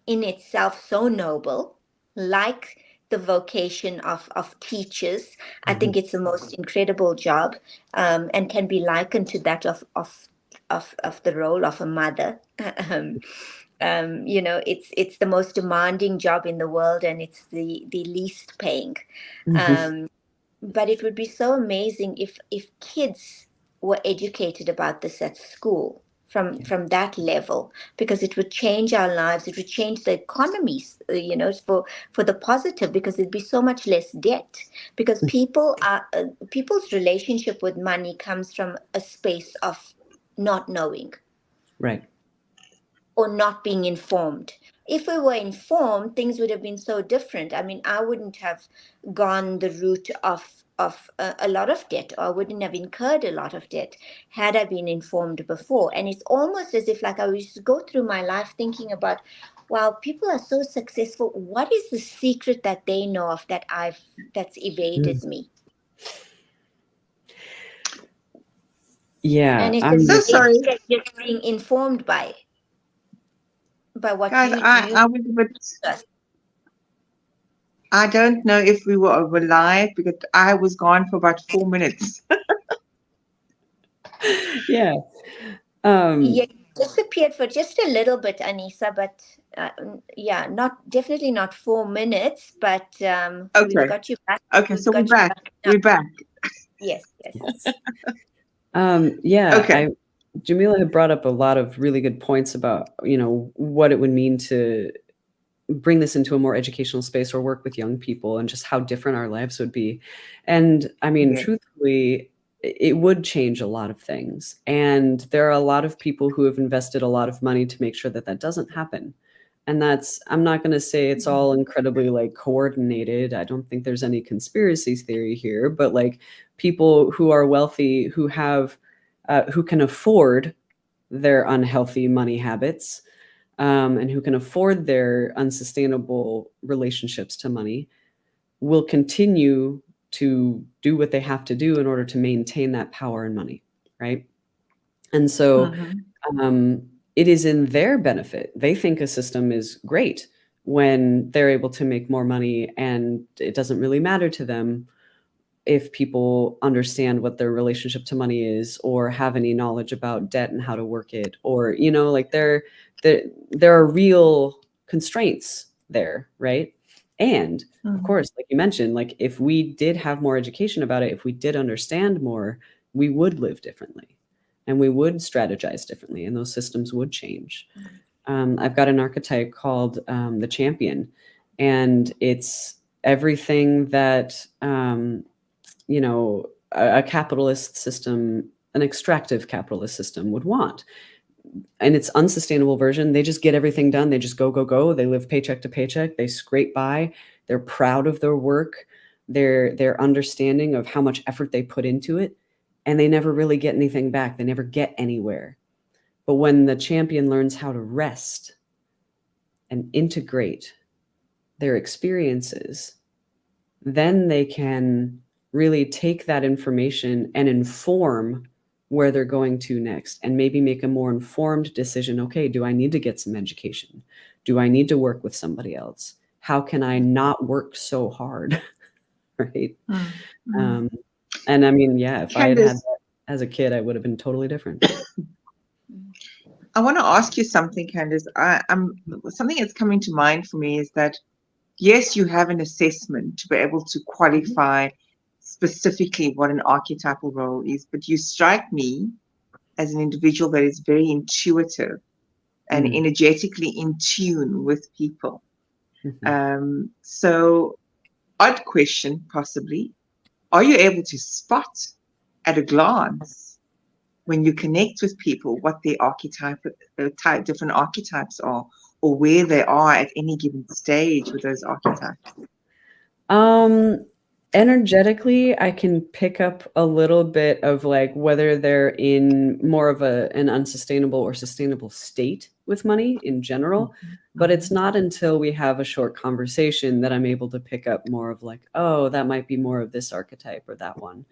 in itself so noble, like the vocation of teachers. I think Mhm. it's the most incredible job, and can be likened to that of the role of a mother. um, it's the most demanding job in the world, and it's the least paying. Mhm. Um, but it would be so amazing if kids were educated about this at school, from Yeah. that level, because it would change our lives. It would change the economies, for the positive, because there'd be so much less debt, because people's relationship with money comes from a space of not knowing, Right. or not being informed. If we were informed, things would have been so different. I mean, I wouldn't have gone the route of a lot of debt, or I wouldn't have incurred a lot of debt had I been informed before. And it's almost as if, like, I used to go through my life thinking about, wow, people are so successful. What is the secret that they know of that's evaded Mm. me? Yeah. And it's So amazing sorry, that you're being informed by what guys. you I was a bit. just. I don't know if we were live because I was gone for about 4 minutes. Yeah. Um, Yeah, disappeared for just a little bit, Anissa, but yeah, definitely not 4 minutes, but we've Okay. got you back. Okay. We've So we're got you back. back now. We're back. Yes, yes. yes. Yeah. Okay. Jamila had brought up a lot of really good points about, what it would mean to bring this into a more educational space or work with young people, and just how different our lives would be. And I mean, Yeah. truthfully, it would change a lot of things. And there are a lot of people who have invested a lot of money to make sure that that doesn't happen. And I'm not going to say it's all incredibly like coordinated. I don't think there's any conspiracy theory here, but like people who are wealthy, who can afford their unhealthy money habits, and who can afford their unsustainable relationships to money, will continue to do what they have to do in order to maintain that power and money, right? And so Mm-hmm. um, it is in their benefit. They think a system is great when they're able to make more money, and it doesn't really matter to them if people understand what their relationship to money is, or have any knowledge about debt and how to work it, or like there are real constraints there, right? And of Mm-hmm. course, like you mentioned, like if we did have more education about it, if we did understand more, we would live differently, and we would strategize differently, and those systems would change. I've got an archetype called the champion, and it's everything that a capitalist system, an extractive capitalist system would want. In its unsustainable version, they just get everything done. They just go, go, go. They live paycheck to paycheck. They scrape by. They're proud of their work. Their understanding of how much effort they put into it, and they never really get anything back. They never get anywhere. But when the champion learns how to rest and integrate their experiences, then they can really take that information and inform where they're going to next, and maybe make a more informed decision. Okay, do I need to get some education? Do I need to work with somebody else? How can I not work so hard? Right. Mm, mm. Um, and I mean, yeah, if I had had Candice, that as a kid, I would have been totally different. I want to ask you something, Candice. I'm something that's coming to mind for me is that yes, you have an assessment to be able to qualify specifically what an archetypal role is, but you strike me as an individual that is very intuitive and Mm. energetically in tune with people. Mhm. So, odd question, possibly. Are you able to spot at a glance when you connect with people what their different archetypes are, or where they are at any given stage with those archetypes? Um, Energetically, I can pick up a little bit of like whether they're in more of an unsustainable or sustainable state with money in general. But it's not until we have a short conversation that I'm able to pick up more of like, oh, that might be more of this archetype or that one.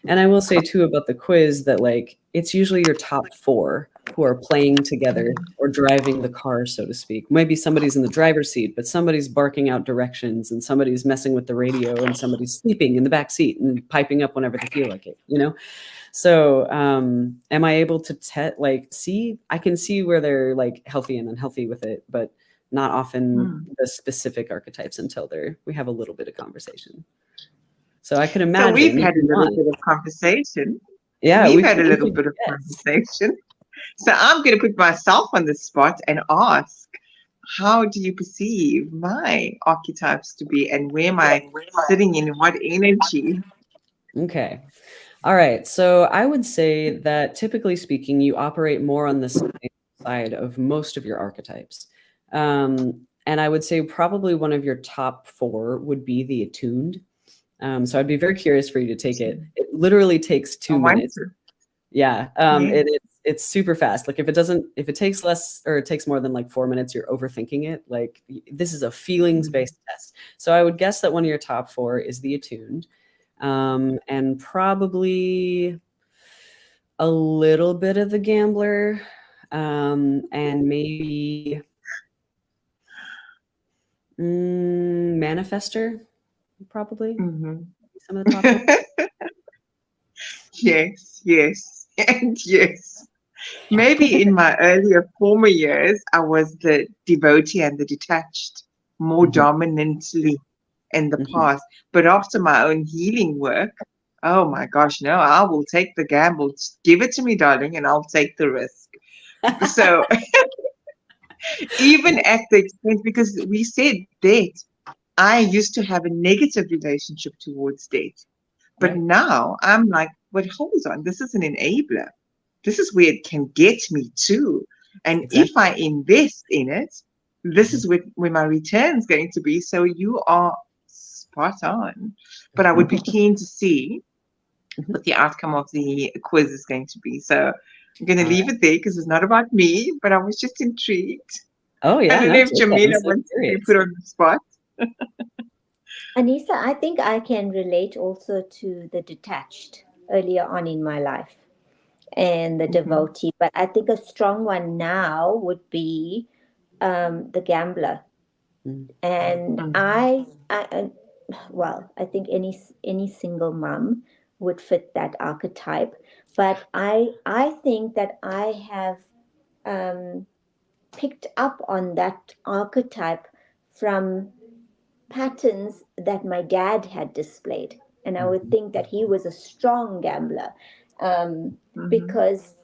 And I will say too about the quiz that like it's usually your top four who are playing together or driving the car, so to speak. Maybe somebody's in the driver's seat, but somebody's barking out directions and somebody's messing with the radio and somebody's sleeping in the back seat and piping up whenever they feel like it, you know? So am I able to see? I can see where they're like healthy and unhealthy with it, but not often the specific archetypes until we have a little bit of conversation. So I can So we've imagine if had a you little want. bit of conversation. Yeah, We've we had a little can. bit of Yes. conversation. So I'm going to put myself on the spot and ask, how do you perceive my archetypes to be, and where am I sitting in what energy? Okay. All right. So I would say that typically speaking, you operate more on the side of most of your archetypes. And I would say probably one of your top four would be the attuned. So I'd be very curious for you to take it. It literally takes I 2 want minutes. to. Yeah. Yeah. It's super fast. Like if it takes less or it takes more than like 4 minutes, you're overthinking it. Like this is a feelings-based test. So I would guess that one of your top four is the attuned. And probably a little bit of the gambler, and maybe manifester, probably some of the top ones. Yes, yes, and yes. Maybe in my earlier former years, I was the devotee and the detached more Mhm, dominantly in the mhm. past. But after my own healing work, oh my gosh, no, I will take the gamble. Just give it to me, darling, and I'll take the risk. So even at the expense, because we said debt, I used to have a negative relationship towards debt. But Right. now I'm like, but hold on, this is an enabler. This is where it can get me to. And if Exactly. I invest in it, this Mhm, is where my return's going to be. So you are spot on. But I would be mhm, keen to see mhm. what the outcome of the quiz is going to be. So I'm going to All right. leave it there because it's not about me, but I was just intrigued. Oh I yeah, don't no, know if take that. I'm Jamila so wants to be curious. put on the spot. Anissa, I think I can relate also to the detached earlier on in my life and the Mm-hmm. devotee, but I think a strong one now would be the gambler. Mm, And Mm-hmm. well, I think any single mom would fit that archetype, but I think that I have um, picked up on that archetype from patterns that my dad had displayed. And I would mhm. think that he was a strong gambler Mm-hmm. because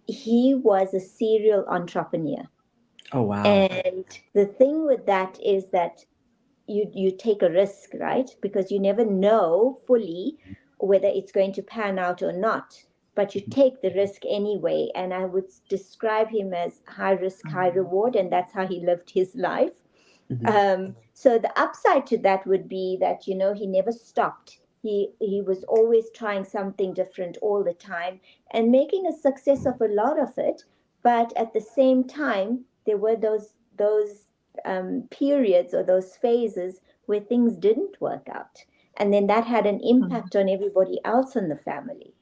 he was a serial entrepreneur. Oh wow. And the thing with that is that you take a risk, right? Because you never know fully whether it's going to pan out or not. But you Mhm, take the risk anyway. And I would describe him as high risk, high reward, and that's how he lived his life. mhm, So the upside to that would be that he never stopped. He was always trying something different all the time and making a success of a lot of it. But at the same time, there were those periods or those phases where things didn't work out, and then that had an impact on everybody else in the family.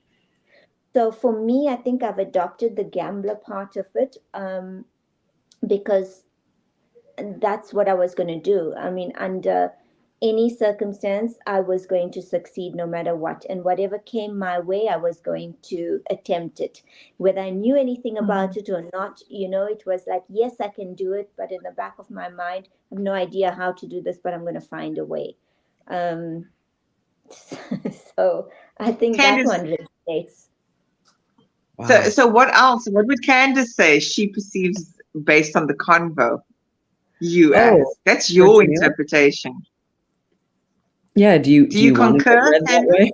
So for me, I think I've adopted the gambler part of it because and that's what I was going to do. I mean, under any circumstance, I was going to succeed no matter what. And whatever came my way, I was going to attempt it. Whether I knew anything about it or not, it was like, yes, I can do it. But in the back of my mind, I have no idea how to do this, but I'm going to find a way. Um, so I think that Candice, one resonates. so Wow. so what else? What would Candice say she perceives based on the convo you Oh, as? That's for your Jamila? interpretation. Yeah. Do you Do do you you want to get concur, read that Candice?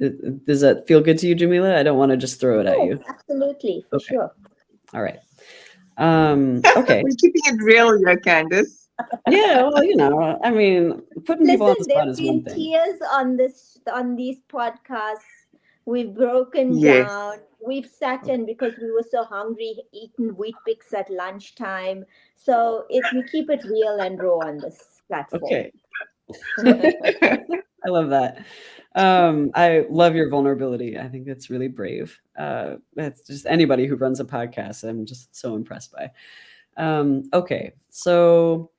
way? Does that feel good to you, Jamila? I don't want to just throw it at Yes, you. absolutely, for Okay. sure. All right. Okay. We're keeping it real here, Candice. Yeah. Well, I mean, putting people on Listen, the there spot have is one been thing. tears on these podcasts. We've broken Yes. down. We've sat in because we were so hungry, eaten wheat bix at lunchtime. So we keep it real and raw on this platform. Okay. I love that. I love your vulnerability. I think that's really brave. That's just anybody who runs a podcast, I'm just so impressed by. Okay. So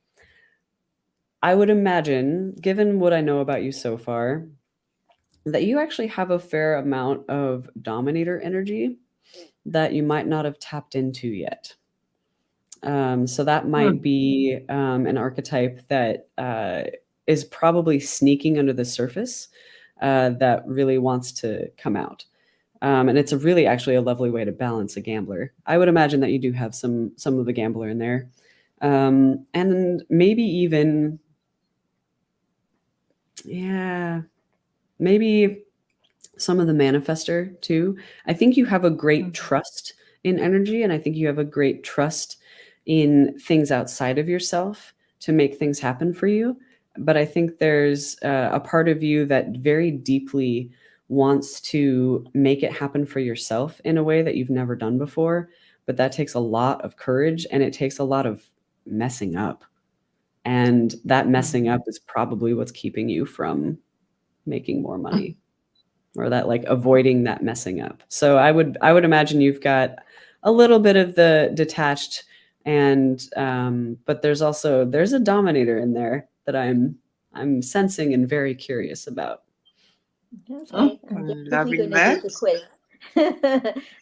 I would imagine, given what I know about you so far, that you actually have a fair amount of dominator energy that you might not have tapped into yet. So that might Hmm. be an archetype that is probably sneaking under the surface that really wants to come out. And it's actually a lovely way to balance a gambler. I would imagine that you do have some of the gambler in there, and maybe even, yeah, maybe some of the manifester too. I think you have a great trust in energy, and I think you have a great trust in things outside of yourself to make things happen for you. But I think there's a part of you that very deeply wants to make it happen for yourself in a way that you've never done before. But that takes a lot of courage, and it takes a lot of messing up. And that messing up is probably what's keeping you from making more money, or that, like, avoiding that messing up. So I would imagine you've got a little bit of the detached, and but there's a dominator in there that I'm sensing and very curious about. Okay, I'm I'm definitely loving going to do that. the quiz.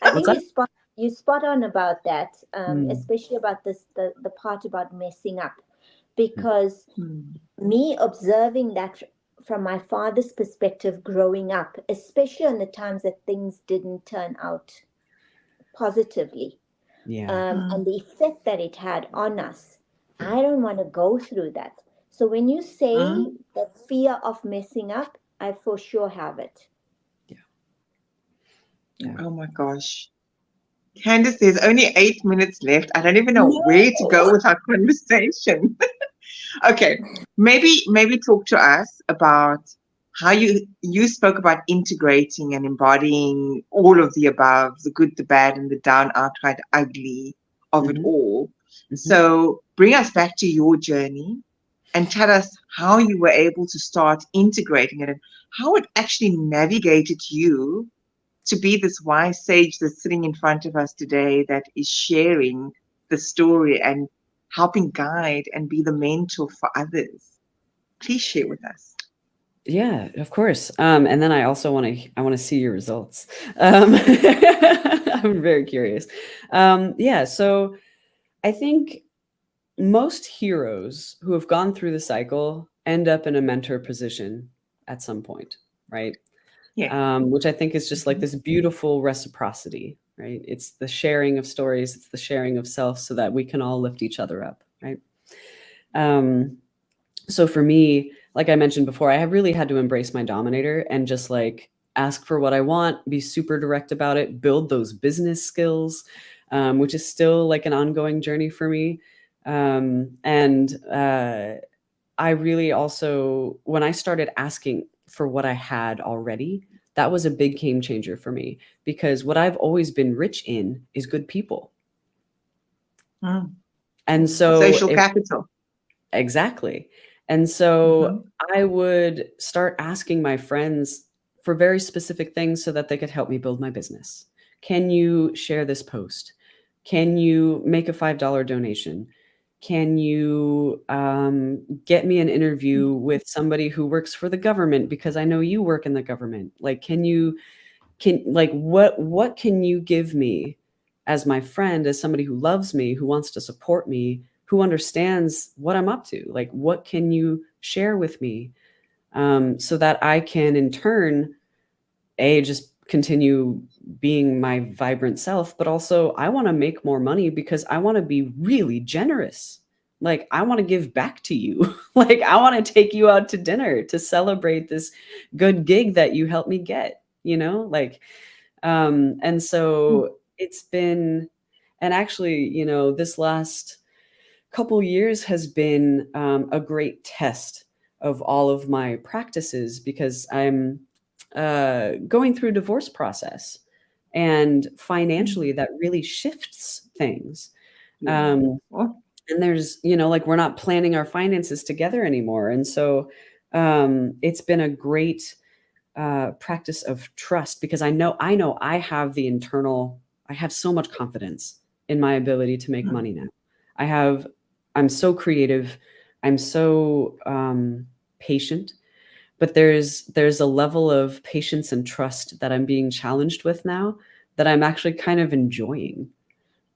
I What's think that? you spot on about that, Mm, especially about the part about messing up, because Hmm. me observing that from my father's perspective growing up, especially on the times that things didn't turn out positively, yeah. and the effect that it had on us. I don't want to go through that. So when you say Hmm. that fear of messing up, I for sure have it. Yeah. Yeah. Oh my gosh. Candice, there's only 8 minutes left. I don't even know No. where to go with our conversation. Okay, maybe talk to us about how you spoke about integrating and embodying all of the above, the good, the bad, and the down, outright ugly of it Hmm. all. Hmm. So bring us back to your journey and tell us how you were able to start integrating it and how it actually navigated you to be this wise sage that's sitting in front of us today that is sharing the story and helping guide and be the mentor for others. Please share with us. Yeah, of course. And then I want to see your results. I'm very curious. Yeah, so I think most heroes who have gone through the cycle end up in a mentor position at some point, right? Yeah. Which I think is just like Mhm. this beautiful reciprocity, right? It's the sharing of stories, it's the sharing of self so that we can all lift each other up, right? Um, so for me, like I mentioned before, I have really had to embrace my dominator and just like ask for what I want, be super direct about it, build those business skills, which is still like an ongoing journey for me. And I really also, when I started asking for what I had already, that was a big game changer for me, because what I've always been rich in is good people. Mm. And so Social if capital. exactly. And so Mhm. I would start asking my friends for very specific things so that they could help me build my business. Can you share this post? Can you make a $5 donation? Can you get me an interview with somebody who works for the government because I know you work in the government? Like, what can you give me as my friend, as somebody who loves me, who wants to support me, who understands what I'm up to? Like, what can you share with me, so that I can in turn, just continue being my vibrant self, but also I want to make more money because I want to be really generous. Like, I want to give back to you. Like, I want to take you out to dinner to celebrate this good gig that you helped me get, like, and so it's been, and actually, this last couple years has been a great test of all of my practices, because I'm going through a divorce process, and financially that really shifts things. Yeah. Oh, And there's, like, we're not planning our finances together anymore. And so it's been a great practice of trust, because I know I have so much confidence in my ability to make money now. I'm so creative. I'm so patient, but there's a level of patience and trust that I'm being challenged with now that I'm actually kind of enjoying.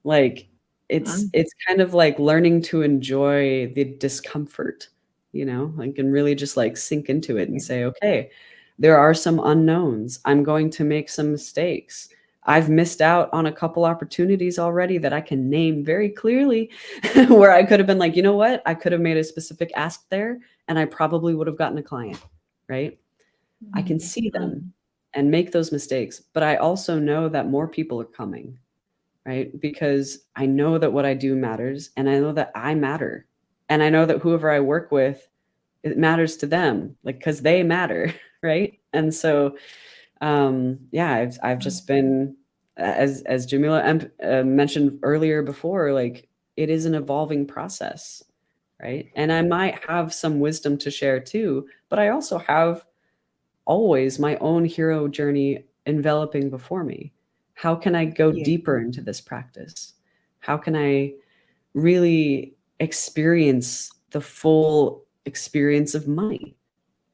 Like, it's kind of like learning to enjoy the discomfort, like, and really just like sink into it and say, okay, there are some unknowns. I'm going to make some mistakes. I've missed out on a couple opportunities already that I can name very clearly, where I could have been like, you know what? I could have made a specific ask there and I probably would have gotten a client, right? I can see them and make those mistakes, but I also know that more people are coming, right? Because I know that what I do matters, and I know that I matter. And I know that whoever I work with, it matters to them, like, because they matter, right? And so, yeah, I've just been, as Jamila mentioned earlier before, like, it is an evolving process, right? And I might have some wisdom to share too, but I also have always my own hero journey enveloping before me. How can I go yeah. deeper into this practice? How can I really experience the full experience of money?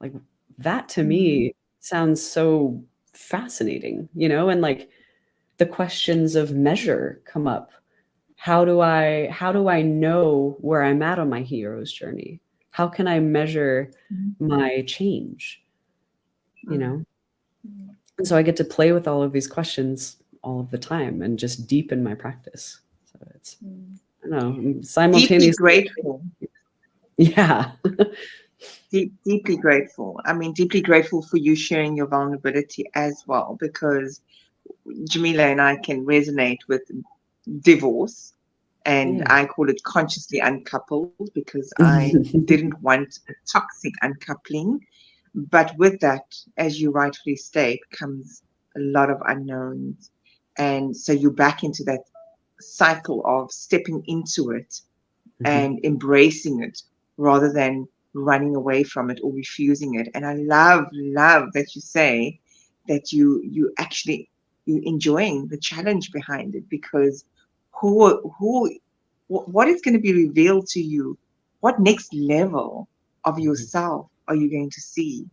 Like, that to me sounds so fascinating, and like the questions of measure come up. How do I know where I'm at on my hero's journey? How can I measure my change? you know and so I get to play with all of these questions all of the time and just deepen my practice. So it's, I don't know, I'm Deeply simultaneously, grateful. yeah. Deeply grateful. I mean, deeply grateful for you sharing your vulnerability as well, because Jamila and I can resonate with divorce, and Yeah. I call it consciously uncoupled because I didn't want a toxic uncoupling. But with that, as you rightfully state, comes a lot of unknowns. And so you're back into that cycle of stepping into it and embracing it rather than running away from it or refusing it. And I love that you say that you actually you enjoying the challenge behind it, because who what is going to be revealed to you? What next level of yourself are you going to see,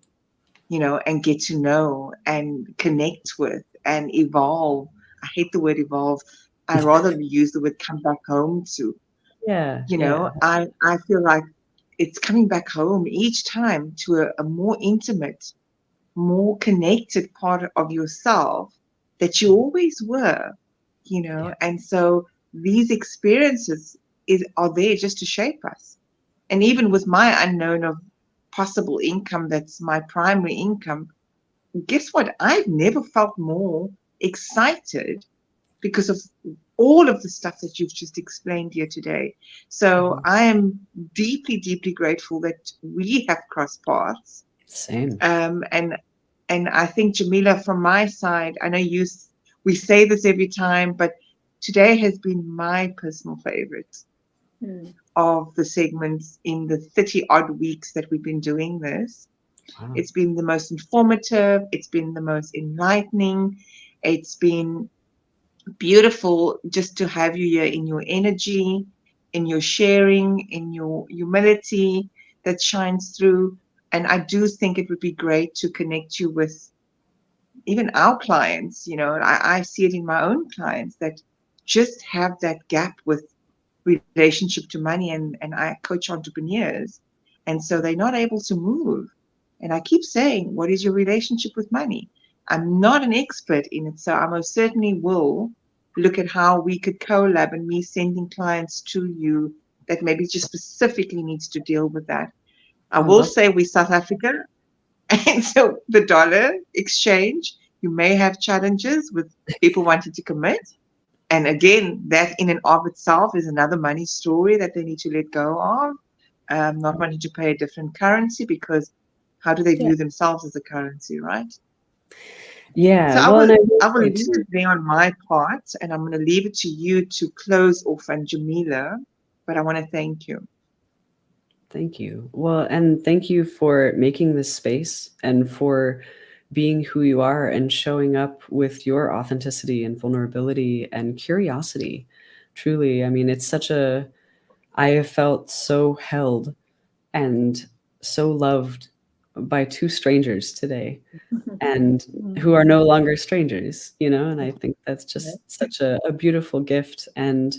and get to know and connect with and evolve? I hate the word evolve. I rather use the word come back home to. Yeah, yeah. I feel like it's coming back home each time to a more intimate, more connected part of yourself that you always were, Yeah. and so these experiences are there just to shape us. And even with my unknown of possible income, that's my primary income, guess what? I've never felt more excited because of all of the stuff that you've just explained here today. So I am deeply, deeply grateful that we have crossed paths. Same. And I think, Jamila, from my side, I know we say this every time, but today has been my personal favorite of the segments in the 30 odd weeks that we've been doing this. Wow. It's been the most informative. It's been the most enlightening. It's been beautiful just to have you here in your energy. in your sharing, in your humility that shines through. And I do think it would be great to connect you with even our clients. I see it in my own clients that just have that gap with relationship to money, and I coach entrepreneurs, and so they're not able to move. And I keep saying, what is your relationship with money? I'm not an expert in it, so I most certainly will look at how we could collab, and me sending clients to you that maybe just specifically needs to deal with that. I I will love. say we're South Africa, and so the dollar exchange, you may have challenges with people wanting to commit. And again, that in and of itself is another money story that they need to let go of. Not wanting to pay a different currency, because how do they Yeah. view themselves as a currency, right? So Yeah. I Well, and will I will I will say leave too. it there on my part, and I'm going to leave it to you to close off, and Jamila. But I want to thank you. Thank you. Well, and thank you for making this space and for being who you are and showing up with your authenticity and vulnerability and curiosity. Truly, I mean, it's such a, I have felt so held and so loved by two strangers today and who are no longer strangers, and I think that's just such a beautiful gift. And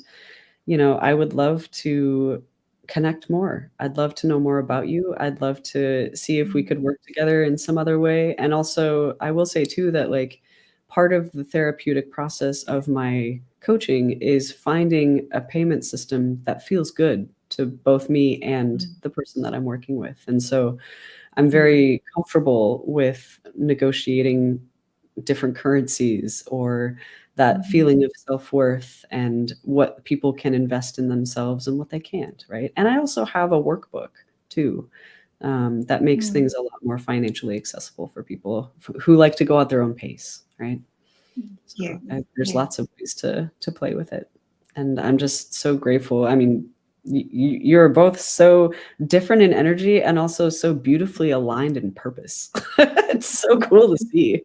I would love to connect more. I'd love to know more about you. I'd love to see if we could work together in some other way. And also, I will say too that like part of the therapeutic process of my coaching is finding a payment system that feels good to both me and the person that I'm working with. And so I'm very comfortable with negotiating different currencies or that feeling of self-worth and what people can invest in themselves and what they can't, right? And I also have a workbook too, that makes things a lot more financially accessible for people who like to go at their own pace, right? Yeah, So there's yeah. lots of ways to play with it, and I'm just so grateful. I mean, you're both so different in energy and also so beautifully aligned in purpose. It's so cool to see.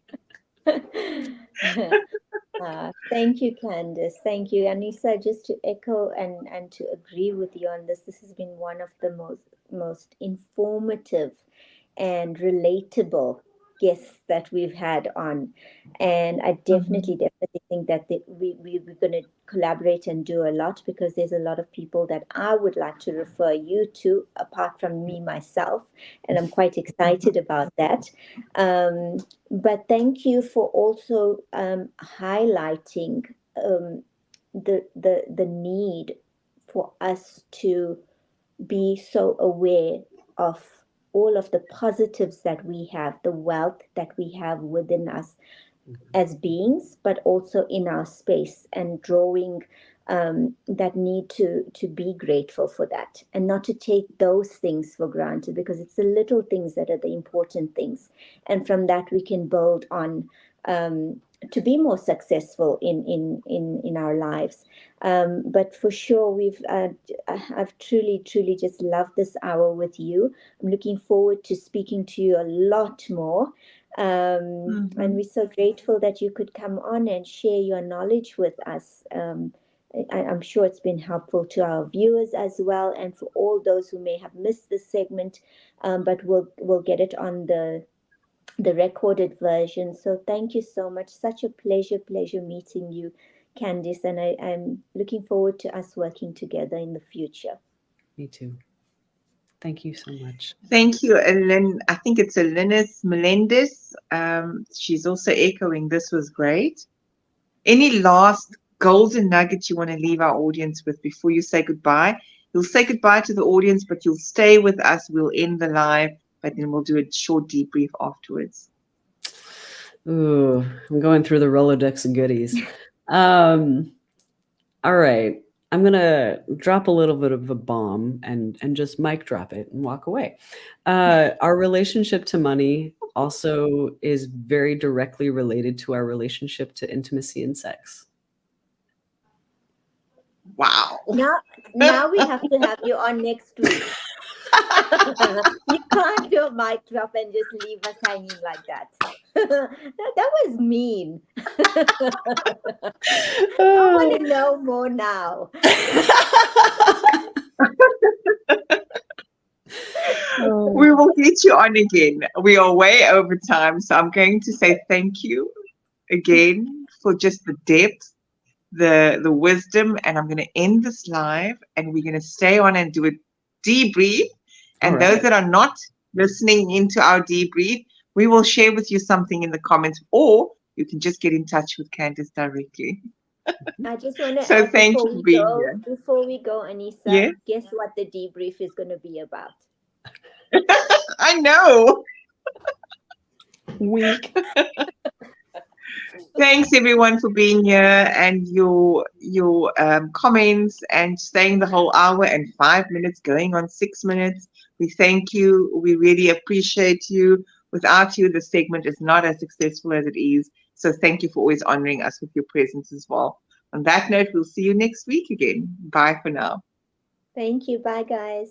Thank you, Candice. Thank you, Anissa. Just to echo and to agree with you on this, this has been one of the most informative and relatable guests that we've had on, and I definitely think that we're going to collaborate and do a lot, because there's a lot of people that I would like to refer you to apart from me myself, and I'm quite excited about that. Um, but thank you for also highlighting the need for us to be so aware of all of the positives that we have, the wealth that we have within us as beings, but also in our space, and drawing that need to be grateful for that, and not to take those things for granted, because it's the little things that are the important things, and from that we can build on, to be more successful in our lives. But for sure, I've truly just loved this hour with you. I'm looking forward to speaking to you a lot more. And we're so grateful that you could come on and share your knowledge with us. I'm sure it's been helpful to our viewers as well, and for all those who may have missed this segment, but we'll get it on the recorded version. So thank you so much. Such a pleasure meeting you, Candice, and I'm looking forward to us working together in the future. Me too. Thank you so much. Thank you, Ellen. I think it's Elenis Melendez. She's also echoing, this was great. Any last golden nugget you want to leave our audience with before you say goodbye? You'll say goodbye to the audience, but you'll stay with us. We'll end the live, but then we'll do a short debrief afterwards. Ooh, I'm going through the Rolodex of goodies. Um, all right. I'm gonna drop a little bit of a bomb and just mic drop it and walk away. Our relationship to money also is very directly related to our relationship to intimacy and sex. Wow. Now we have to have you on next week. You can't do a mic drop and just leave us hanging like that. That was mean. I want to know more now. We will get you on again. We are way over time, so I'm going to say thank you again for just the depth, the wisdom, and I'm going to end this live, and we're going to stay on and do a debrief. And those that are not listening into our debrief, we will share with you something in the comments, or you can just get in touch with Candis directly. I just want to So add thank you for being here. before we go, Anissa, Yeah? guess what the debrief is going to be about? I know. Wink. Thanks everyone for being here and your comments and staying the whole hour and 5 minutes, going on 6 minutes. We thank you. We really appreciate you. Without you, the segment is not as successful as it is. So thank you for always honoring us with your presence as well. On that note, we'll see you next week again. Bye for now. Thank you. Bye, guys.